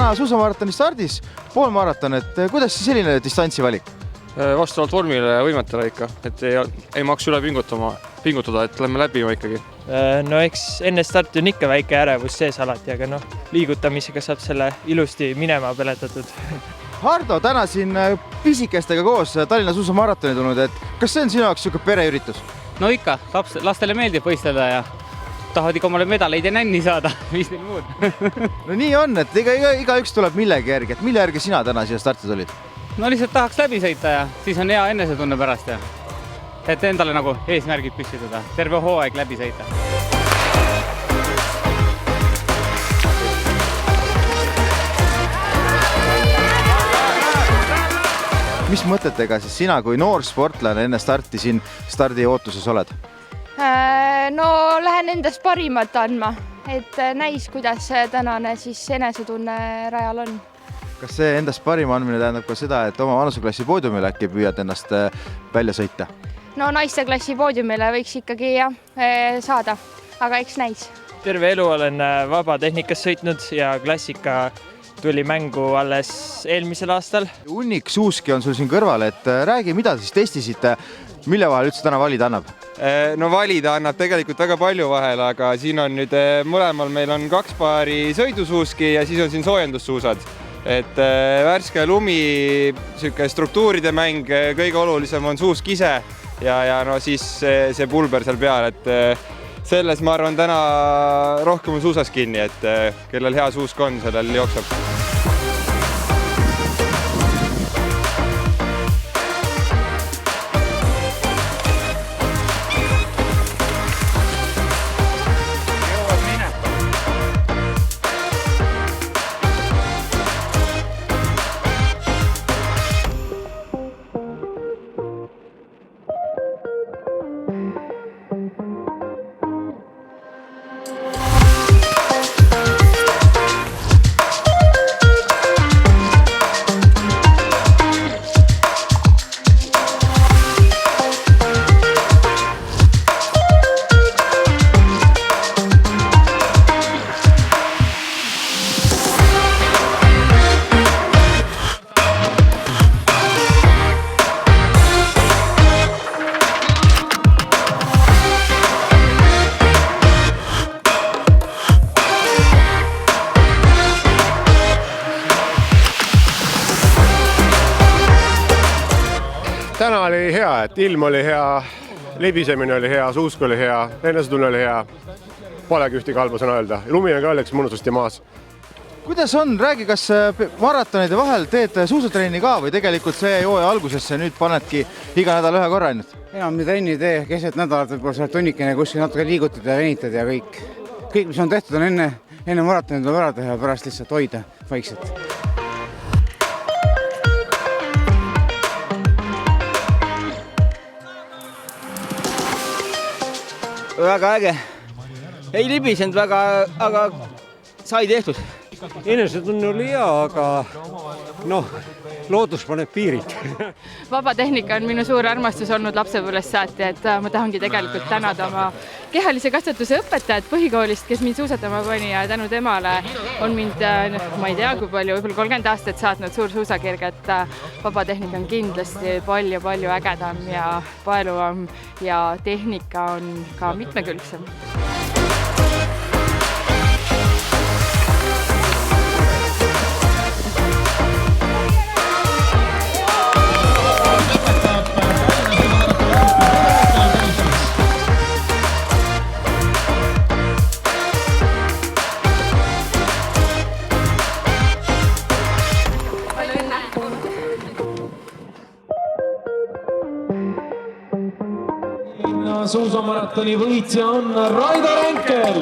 Tallinna suusamaratoni stardis poolmaraton, et kuidas selline distantsi valik? Vastavalt vormile ja võimetele ikka, et ei maksa üle pingutada, et lähme läbima ikkagi. No eks enne starti on ikka väike ärevus sees alati, aga liigutamisega saab selle ilusti minema peletatud. Hardo, täna siin pisikestega koos Tallinna suusamaratoni tulnud, et kas see on sinu jaoks niisugune pereüritus? No ikka, lastele meeldib võistelda ja tahavad ikka omale medaleid ja nänni saada, mis neil muud. No nii on, et igaüks tuleb millegi järgi, et mille järgi sina täna siia starti tulid? No lihtsalt tahaks läbi sõita ja siis on hea enesetunne pärast ja et endale nagu eesmärgid püstitada, terve hooaeg läbi sõita. Mis mõtetega siis sina kui noor sportlane enne starti siin stardi ootuses oled? No lähen endast parimat andma, et näis, kuidas tänane siis enesetunne rajal on. Kas see endast parima andmine tähendab ka seda, et oma vanusuklassi poodiumile äkki püüad ennast välja sõita? No naisteklassi poodiumile võiks ikkagi saada, aga eks näis. Terve elu olen vabatehnikas sõitnud ja klassika tuli mängu alles eelmisel aastal. Hunnik suuski on sul siin kõrval, et räägi, mida siis testisite, mille vahel üldse täna valida annab? No valida annab tegelikult väga palju vahel, aga siin on nüüd mõlemal meil on 2 paari sõidusuuski ja siis on siin soojendussuusad. Et värske lumi, struktuuride mäng, kõige olulisem on suusk ise ja no siis see pulber seal peal, et selles ma arvan täna rohkem on suusas kinni, et kellel hea suusk on, sellel jookseb. Täna oli hea, et ilm oli hea, libisemine oli hea, suusk oli hea, enesetunne oli hea. Polegi ühtegi halba sõna öelda. Lumi on ka õnneks mõnusasti maas. Kuidas on? Räägi, kas maratonide vahel teed suusatrenni ka või tegelikult see hooaja algusesse nüüd panedki iga nädal ühe korra ainult? Enam trenni ei tee, keset nädalat võib-olla seal tunnikene kuskil natuke liigutad ja venitad ja kõik. Kõik, mis on tehtud, on enne maratonid tuleb ära teha ja pärast lihtsalt hoida vaikselt. Väga äge. Ei libisenud väga, aga sai tehtud. Enesetunne oli hea, aga loodus paneb piirid. Vabatehnika on minu suur armastus olnud lapsepõlvest saati, et ma tahangi tegelikult tänada oma kehalise kasvatuse õpetajat põhikoolist, kes mind suusatama pani ja tänu temale on mind, ma ei tea kui palju, võib-olla 30 aastat saatnud suur suusakirg, et vabatehnika on kindlasti palju ägedam ja paeluvam ja tehnika on ka mitmekülgsem. Suusamaratoni võitja on Raido Renkel.